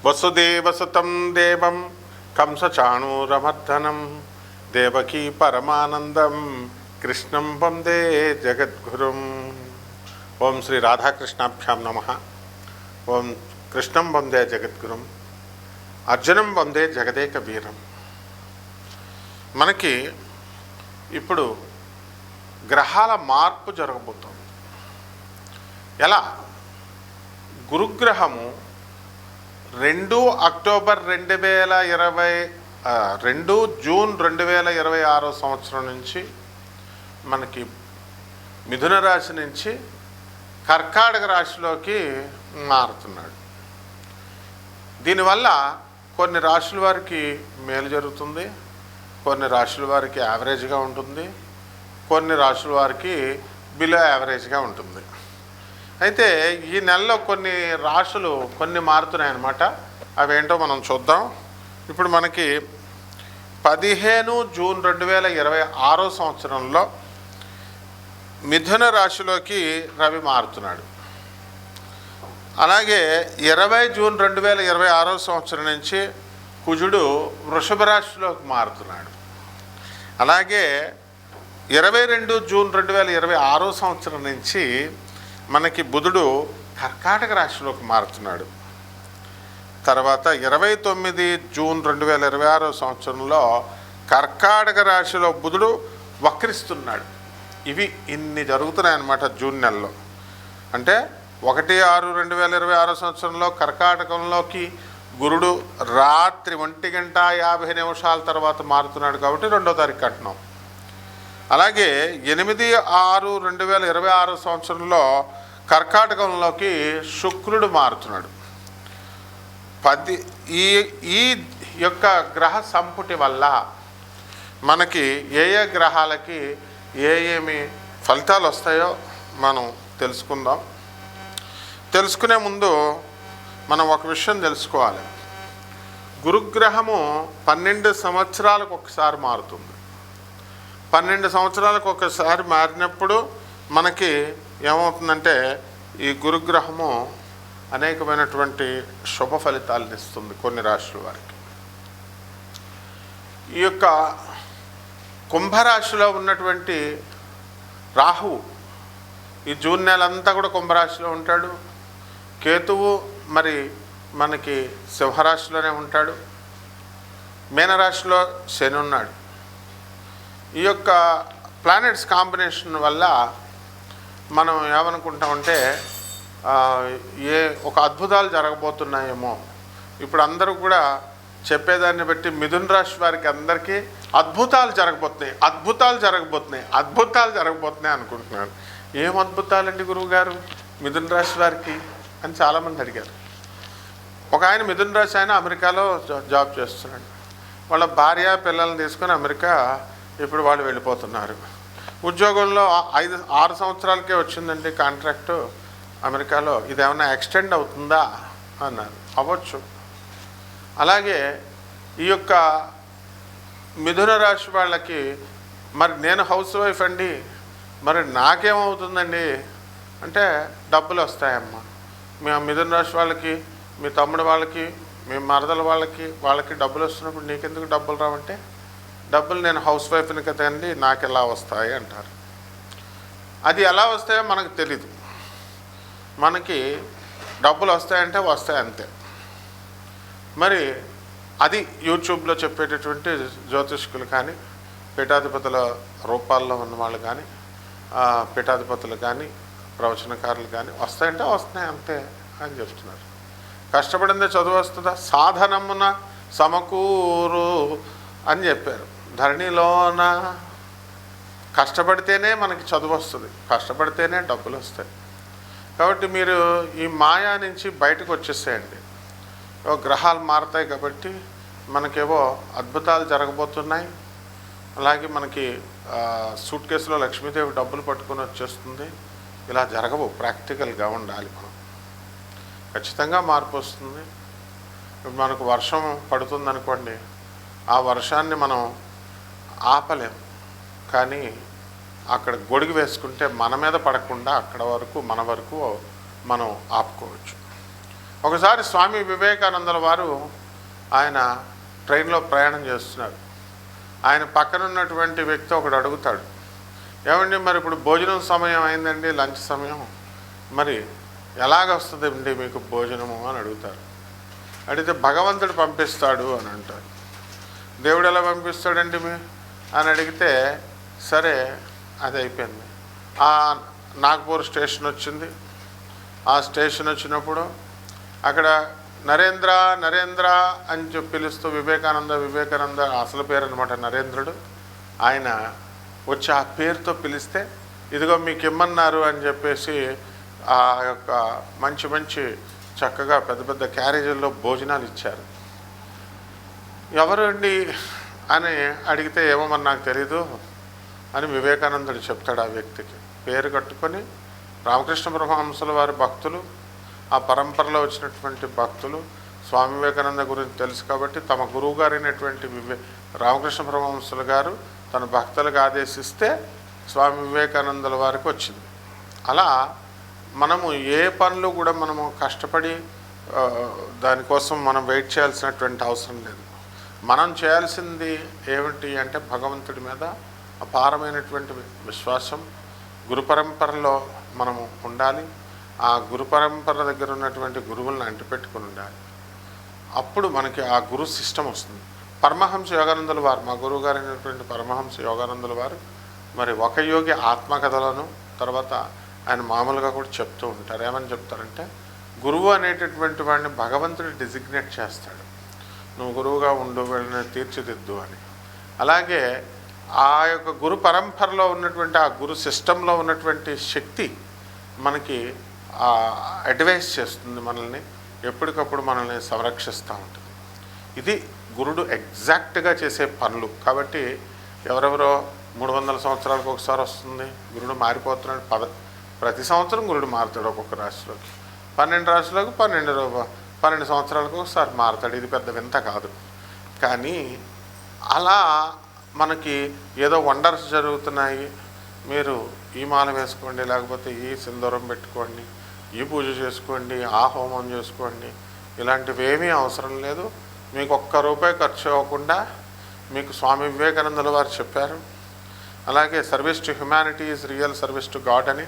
వసుదేవసుతం దేవం కంసచాణూరమర్దనం దేవకీ పరమానందం కృష్ణం వందే జగద్గురుం. ఓం శ్రీ రాధాకృష్ణాభ్యాం నమః. ఓం కృష్ణం వందే జగద్గురుం, అర్జునం వందే జగదేక వీరం. మనకి ఇప్పుడు గ్రహాల మార్పు జరగబోతోంది. ఎలా? గురుగ్రహము 2 అక్టోబర్ 2 జూన్ 2026 సంవత్సరం నుంచి మనకి మిథున రాశి నుంచి కర్కాటక రాశిలోకి మారుతున్నాడు. దీనివల్ల కొన్ని రాశుల వారికి మేలు జరుగుతుంది, కొన్ని రాశుల వారికి యావరేజ్గా ఉంటుంది, కొన్ని రాశుల వారికి బిలో యావరేజ్గా ఉంటుంది. అయితే ఈ నెలలో కొన్ని రాశులు కొన్ని మారుతున్నాయి అన్నమాట. అవేంటో మనం చూద్దాం. ఇప్పుడు మనకి 15 జూన్ 2026 సంవత్సరంలో మిథున రాశిలోకి రవి మారుతున్నాడు. అలాగే 20 జూన్ 2026 సంవత్సరం నుంచి కుజుడు వృషభ రాశిలోకి మారుతున్నాడు. అలాగే 22 జూన్ 2026 సంవత్సరం నుంచి మనకి బుధుడు కర్కాటక రాశిలోకి మారుతున్నాడు. తర్వాత 29 జూన్ 2026 సంవత్సరంలో కర్కాటక రాశిలో బుధుడు వక్రిస్తున్నాడు. ఇన్ని జరుగుతున్నాయన్నమాట జూన్ నెలలో. అంటే 1/6/2026 సంవత్సరంలో కర్కాటకంలోకి గురుడు రాత్రి 1:50 తర్వాత మారుతున్నాడు కాబట్టి 2వ తారీఖు అంటున్నాం. అలాగే 8/6/2026 సంవత్సరంలో కర్కాటకంలోకి శుక్రుడు మారుతున్నాడు. ఈ యొక్క గ్రహ సంపుటి వల్ల మనకి ఏ గ్రహాలకి ఏమి ఫలితాలు వస్తాయో మనం తెలుసుకుందాం. తెలుసుకునే ముందు మనం ఒక విషయం తెలుసుకోవాలి. గురుగ్రహము 12 సంవత్సరాలకు ఒకసారి మారుతుంది. 12 సంవత్సరాలకు ఒకసారి మారినప్పుడు మనకి ఏమవుతుందంటే ఈ గురుగ్రహము అనేకమైనటువంటి శుభ ఫలితాలను ఇస్తుంది కొన్ని రాశుల వారికి. ఈ యొక్క కుంభరాశిలో ఉన్నటువంటి రాహువు ఈ జూన్ నెలంతా కూడా కుంభరాశిలో ఉంటాడు. కేతువు మరి మనకి సింహరాశిలోనే ఉంటాడు. మీనరాశిలో శని ఉన్నాడు. ఈ యొక్క ప్లానెట్స్ కాంబినేషన్ వల్ల మనం ఏమనుకుంటామంటే ఒక అద్భుతాలు జరగబోతున్నాయేమో. ఇప్పుడు అందరూ కూడా చెప్పేదాన్ని బట్టి మిథున రాశి వారికి అందరికీ అద్భుతాలు జరగబోతున్నాయి అనుకుంటున్నాను. ఏం అద్భుతాలండి గురువుగారు మిథున రాశి వారికి అని చాలామంది అడిగారు. ఒక ఆయన మిథున రాశి ఆయన అమెరికాలో జాబ్ చేస్తున్నాడు. వాళ్ళ భార్య పిల్లల్ని తీసుకొని అమెరికా ఇప్పుడు వాళ్ళు వెళ్ళిపోతున్నారు. ఉద్యోగంలో 6 సంవత్సరాలకే వచ్చిందండి కాంట్రాక్టు అమెరికాలో. ఇదేమన్నా ఎక్స్టెండ్ అవుతుందా అన్నారు. అవ్వచ్చు. అలాగే ఈ యొక్క మిథున రాశి వాళ్ళకి మరి నేను హౌస్ వైఫ్ అండి, మరి నాకేమవుతుందండి అంటే డబ్బులు వస్తాయమ్మా. మీ మిథున రాశి వాళ్ళకి, మీ తమ్ముడు వాళ్ళకి, మీ మరదల వాళ్ళకి డబ్బులు వస్తున్నప్పుడు నీకెందుకు డబ్బులు రావంటే, డబ్బులు నేను హౌస్ వైఫ్ని కదండి నాకు ఎలా వస్తాయి అంటారు. అది ఎలా వస్తాయో మనకు తెలీదు. మనకి డబ్బులు వస్తాయంటే వస్తాయి అంతే. మరి అది యూట్యూబ్లో చెప్పేటటువంటి జ్యోతిష్కులు కానీ, పీఠాధిపతుల రూపాల్లో ఉన్న వాళ్ళు కానీ, పీఠాధిపతులు కానీ, ప్రవచనకారులు కానీ వస్తాయంటే వస్తున్నాయి అంతే అని చెప్తున్నారు. కష్టపడిందే చదువు వస్తుందా? సాధనమున సమకూరు అని చెప్పారు. ధరణిలోన కష్టపడితేనే మనకి చదువు వస్తుంది, కష్టపడితేనే డబ్బులు వస్తాయి. కాబట్టి మీరు ఈ మాయా నుంచి బయటకు వచ్చేసేయండి. గ్రహాలు మారుతాయి కాబట్టి మనకేవో అద్భుతాలు జరగబోతున్నాయి. అలాగే మనకి సూట్ కేసులో లక్ష్మీదేవి డబ్బులు పట్టుకొని వచ్చేస్తుంది. ఇలా జరగవు. ప్రాక్టికల్గా ఉండాలి. మనం ఖచ్చితంగా మార్పు వస్తుంది. ఇప్పుడు మనకు వర్షం పడుతుందనుకోండి, ఆ వర్షాన్ని మనం ఆపలేం, కానీ అక్కడ గొడుగు వేసుకుంటే మన మీద పడకుండా అక్కడ వరకు మన వరకు మనం ఆపుకోవచ్చు. ఒకసారి స్వామి వివేకానందుల వారు ఆయన ట్రైన్లో ప్రయాణం చేస్తున్నారు. ఆయన పక్కన ఉన్నటువంటి వ్యక్తి ఒకడు అడుగుతాడు, ఏమండి మరి ఇప్పుడు భోజనం సమయం అయిందండి, లంచ్ సమయం, మరి ఎలాగొస్తుందండి మీకు భోజనము అని అడుగుతారు. అడిగితే భగవంతుడు పంపిస్తాడు అని అంటారు. దేవుడు ఎలా పంపిస్తాడండి అని అడిగితే, సరే అది అయిపోయింది. నాగ్పూర్ స్టేషన్ వచ్చింది. ఆ స్టేషన్ వచ్చినప్పుడు అక్కడ నరేంద్ర నరేంద్ర అని చెప్పి పిలుస్తూ వివేకానంద అసలు పేరు అనమాట నరేంద్రుడు. ఆయన వచ్చి ఆ పేరుతో పిలిస్తే, ఇదిగో మీకు ఇమ్మన్నారు అని చెప్పేసి ఆ యొక్క మంచి మంచి చక్కగా పెద్ద పెద్ద క్యారేజీల్లో భోజనాలు ఇచ్చారు. ఎవరు అండి అని అడిగితే, ఏమో మరి నాకు తెలీదు అని వివేకానందుడు చెప్తాడు. ఆ వ్యక్తికి పేరు కట్టుకొని రామకృష్ణ పరమహంసుల వారి భక్తులు, ఆ పరంపరలో వచ్చినటువంటి భక్తులు స్వామి వివేకానంద గురించి తెలుసు కాబట్టి తమ గురువు గారైనటువంటి రామకృష్ణ పరమహంసుల గారు తన భక్తులకు ఆదేశిస్తే స్వామి వివేకానందుల వారికి వచ్చింది. అలా మనము ఏ పనులు కూడా మనము కష్టపడి దానికోసం మనం వెయిట్ చేయాల్సినటువంటి అవసరం లేదు. మనం చేయాల్సింది ఏమిటి అంటే భగవంతుడి మీద అపారమైనటువంటి విశ్వాసం, గురు పరంపరలో మనము ఉండాలి. ఆ గురు పరంపర దగ్గర ఉన్నటువంటి గురువులను అంటిపెట్టుకుని ఉండాలి. అప్పుడు మనకి ఆ గురు సిస్టమ్ వస్తుంది. పరమహంస యోగానందుల వారు, మా గురువు గారు అయినటువంటి పరమహంస యోగానందుల వారు మరి ఒక యోగి ఆత్మకథలను తర్వాత ఆయన మామూలుగా కూడా చెప్తూ ఉంటారు. ఏమని చెప్తారంటే, గురువు అనేటటువంటి వాడిని భగవంతుడు డిజిగ్నేట్ చేస్తాడు, నువ్వు గురువుగా ఉండు, వీళ్ళని తీర్చిదిద్దు అని. అలాగే ఆ యొక్క గురు పరంపరలో ఉన్నటువంటి ఆ గురు సిస్టంలో ఉన్నటువంటి శక్తి మనకి అడ్వైస్ చేస్తుంది, మనల్ని ఎప్పటికప్పుడు మనల్ని సంరక్షిస్తూ ఉంటుంది. ఇది గురుడు ఎగ్జాక్ట్గా చేసే పనులు. కాబట్టి ఎవరెవరో 300 సంవత్సరాలకు ఒకసారి వస్తుంది, గురుడు మారిపోతున్నాడు. ప్రతి సంవత్సరం గురుడు మారుతాడు. ఒక్కొక్క రాశిలోకి 12 రాశులకు 12 సంవత్సరాలకు ఒకసారి మారుతాడు. ఇది పెద్ద వింత కాదు. కానీ అలా మనకి ఏదో వండర్స్ జరుగుతున్నాయి, మీరు ఈ మాల వేసుకోండి, లేకపోతే ఈ సింధూరం పెట్టుకోండి, ఈ పూజ చేసుకోండి, ఆ హోమం చేసుకోండి, ఇలాంటివి ఏమీ అవసరం లేదు. మీకు ₹1 ఖర్చు అవ్వకుండా మీకు స్వామి వివేకానందుల వారు చెప్పారు. అలాగే service to humanity is real service to God అని,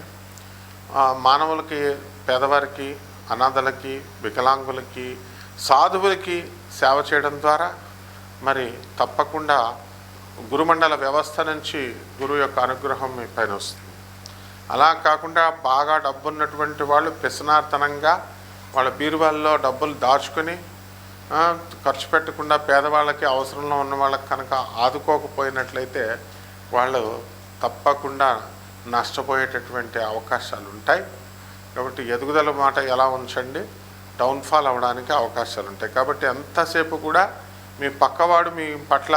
మానవులకి, పేదవారికి, అనాథలకి, వికలాంగులకి, సాధువులకి సేవ చేయడం ద్వారా మరి తప్పకుండా గురుమండల వ్యవస్థ నుంచి గురువు యొక్క అనుగ్రహం మీ పైన వస్తుంది. అలా కాకుండా బాగా డబ్బున్నటువంటి వాళ్ళు పిసనార్తనంగా వాళ్ళ బీరువాల్లో డబ్బులు దాచుకొని ఖర్చు పెట్టకుండా పేదవాళ్ళకి, అవసరంలో ఉన్న వాళ్ళకి కనుక ఆదుకోకపోయినట్లయితే వాళ్ళు తప్పకుండా నష్టపోయేటటువంటి అవకాశాలు ఉంటాయి. కాబట్టి ఎదుగుదల మాట ఎలా ఉంచండి, డౌన్ఫాల్ అవ్వడానికి అవకాశాలు ఉంటాయి. కాబట్టి ఎంతసేపు కూడా మీ పక్కవాడు మీ పట్ల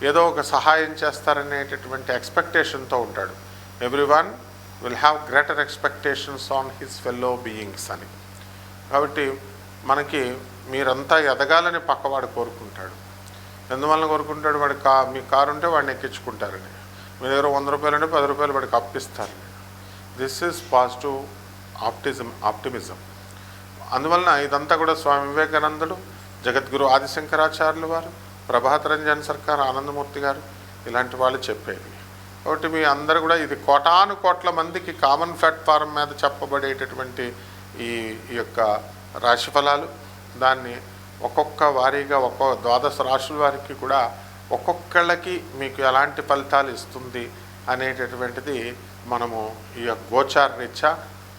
ఏదో ఒక సహాయం చేస్తారనేటటువంటి ఎక్స్పెక్టేషన్తో ఉంటాడు. Everyone will have greater expectations on his fellow beings అని. కాబట్టి మనకి మీరంతా ఎదగాలని పక్కవాడు కోరుకుంటాడు. ఎందువల్ల కోరుకుంటాడు? వాడి మీ కారు ఉంటే వాడిని ఎక్కించుకుంటారని, మీ దగ్గర ₹100 అంటే ₹10 వాడికి అప్పిస్తారని. This is positive optimism. అందువలన ఇదంతా కూడా స్వామి వివేకానందుడు, జగద్గురు ఆదిశంకరాచార్యులు వారు, ప్రభాత్ రంజన్ సర్కార్, ఆనందమూర్తి గారు ఇలాంటి వాళ్ళు చెప్పేవి. కాబట్టి మీ అందరూ కూడా ఇది కోటాను కోట్ల మందికి కామన్ ప్లాట్ఫారం మీద చెప్పబడేటటువంటి ఈ యొక్క రాశిఫలాలు. దాన్ని ఒక్కొక్క వారీగా ఒక్కొక్క 12 రాశుల వారికి కూడా ఒక్కొక్కళ్ళకి మీకు ఎలాంటి ఫలితాలు ఇస్తుంది అనేటటువంటిది మనము ఈ గోచార రీత్యా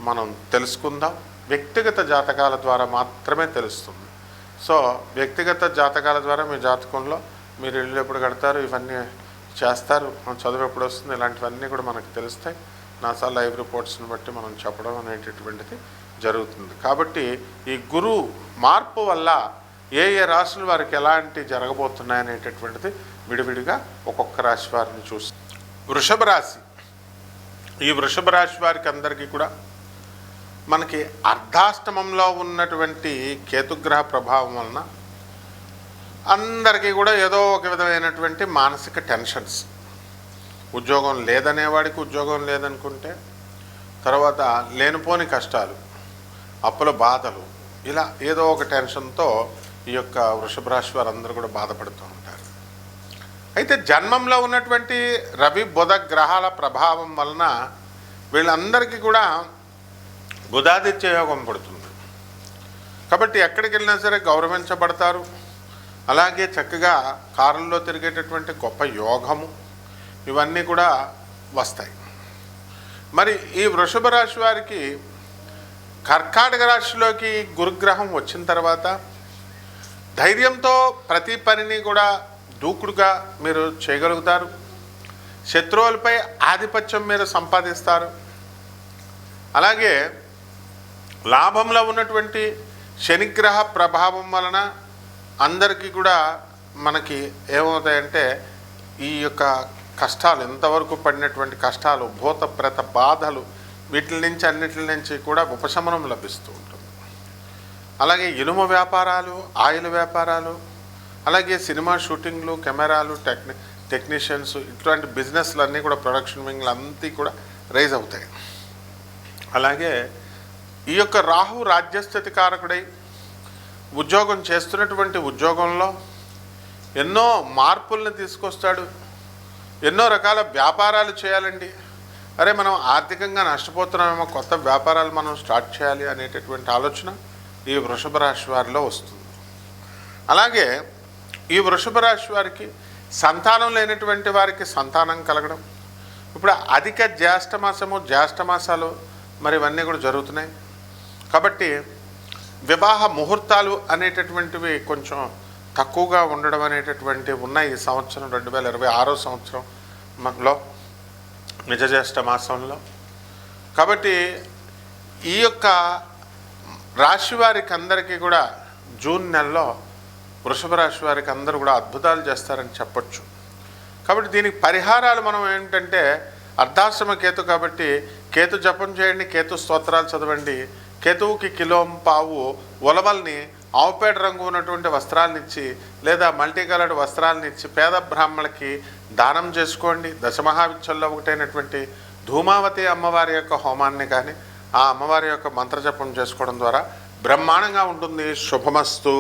మనం తెలుసుకుందాం. వ్యక్తిగత జాతకాల ద్వారా మాత్రమే తెలుస్తుంది. సో వ్యక్తిగత జాతకాల ద్వారా మీ జాతకంలో మీరు ఇల్లు ఎప్పుడు కడతారు, ఇవన్నీ చేస్తారు, చదువు ఎప్పుడు వస్తుంది, ఇలాంటివన్నీ కూడా మనకు తెలుస్తాయి. నాసా లైవ్ రిపోర్ట్స్ని బట్టి మనం చెప్పడం అనేటటువంటిది జరుగుతుంది. కాబట్టి ఈ గురు మార్పు వల్ల ఏ ఏ రాశుల వారికి ఎలాంటి జరగబోతున్నాయి అనేటటువంటిది విడివిడిగా ఒక్కొక్క రాశి వారిని చూసి, వృషభ రాశి, ఈ వృషభ రాశి వారికి అందరికీ కూడా మనకి అర్ధాష్టమంలో ఉన్నటువంటి కేతుగ్రహ ప్రభావం వలన అందరికీ కూడా ఏదో ఒక విధమైనటువంటి మానసిక టెన్షన్స్. ఉద్యోగం లేదనేవాడికి ఉద్యోగం లేదనుకుంటే, తర్వాత లేనిపోని కష్టాలు, అప్పుల బాధలు, ఇలా ఏదో ఒక టెన్షన్తో ఈ యొక్క వృషభ రాశి వారందరూ కూడా బాధపడుతూ ఉంటారు. అయితే జన్మంలో ఉన్నటువంటి రవి బుధ గ్రహాల ప్రభావం వలన వీళ్ళందరికీ కూడా బుధాదిత్య యోగం పడుతుంది. కాబట్టి ఎక్కడికి వెళ్ళినా సరే గౌరవించబడతారు. అలాగే చక్కగా కారుల్లో తిరిగేటటువంటి గొప్ప యోగము ఇవన్నీ కూడా వస్తాయి. మరి ఈ వృషభ రాశి వారికి కర్కాటక రాశిలోకి గురుగ్రహం వచ్చిన తర్వాత ధైర్యంతో ప్రతి పనిని కూడా దూకుడుగా మీరు చేయగలుగుతారు. శత్రువులపై ఆధిపత్యం మీరు సంపాదిస్తారు. అలాగే లాభంలో ఉన్నటువంటి శనిగ్రహ ప్రభావం వలన అందరికీ కూడా మనకి ఏమవుతాయంటే ఈ యొక్క కష్టాలు, ఎంతవరకు పడినటువంటి కష్టాలు, భూత ప్రేత బాధలు, వీటి నుంచి అన్నిటి నుంచి కూడా ఉపశమనం లభిస్తూ ఉంటుంది. అలాగే ఇనుము వ్యాపారాలు, ఆయిల్ వ్యాపారాలు, అలాగే సినిమా షూటింగ్లు, కెమెరాలు, టెక్నీషియన్స్, ఇట్లాంటి బిజినెస్లు అన్నీ కూడా, ప్రొడక్షన్ వింగ్లు అన్నీ కూడా రైజ్ అవుతాయి. అలాగే ఈ యొక్క రాహు రాజ్యస్థితి కారకుడై ఉద్యోగం చేస్తున్నటువంటి ఉద్యోగంలో ఎన్నో మార్పులను తీసుకొస్తాడు. ఎన్నో రకాల వ్యాపారాలు చేయాలండి, అరే మనం ఆర్థికంగా నష్టపోతున్నామేమో, కొత్త వ్యాపారాలు మనం స్టార్ట్ చేయాలి అనేటటువంటి ఆలోచన ఈ వృషభ రాశి వారిలో వస్తుంది. అలాగే ఈ వృషభ రాశి వారికి సంతానం లేనటువంటి వారికి సంతానం కలగడం, ఇప్పుడు అధిక జ్యేష్ఠ మాసాలు మరి ఇవన్నీ కూడా జరుగుతున్నాయి. కాబట్టి వివాహ ముహూర్తాలు అనేటటువంటివి కొంచెం తక్కువగా ఉండడం అనేటటువంటివి ఉన్నాయి ఈ సంవత్సరం 2026 సంవత్సరంలో నిజ మాసంలో. కాబట్టి ఈ యొక్క రాశి వారికి అందరికీ కూడా జూన్ నెలలో వృషభ రాశి వారికి అందరూ కూడా అద్భుతాలు చేస్తారని చెప్పొచ్చు. కాబట్టి దీనికి పరిహారాలు మనం ఏంటంటే అర్ధాశ్రమ కేతు, కాబట్టి కేతు జపం చేయండి, కేతు స్తోత్రాలు చదవండి, కేతువుకి కిలోంపావు ఉలవల్ని ఆవుపేట రంగు ఉన్నటువంటి వస్త్రాలనిచ్చి లేదా మల్టీ కలర్డ్ వస్త్రాలనిచ్చి పేద బ్రాహ్మణులకి దానం చేసుకోండి. దశమహావిద్యల్లో ఒకటైనటువంటి ధూమావతి అమ్మవారి యొక్క హోమాన్ని కానీ ఆ అమ్మవారి యొక్క మంత్రజపం చేసుకోవడం ద్వారా బ్రహ్మాండంగా ఉంటుంది. శుభమస్తు.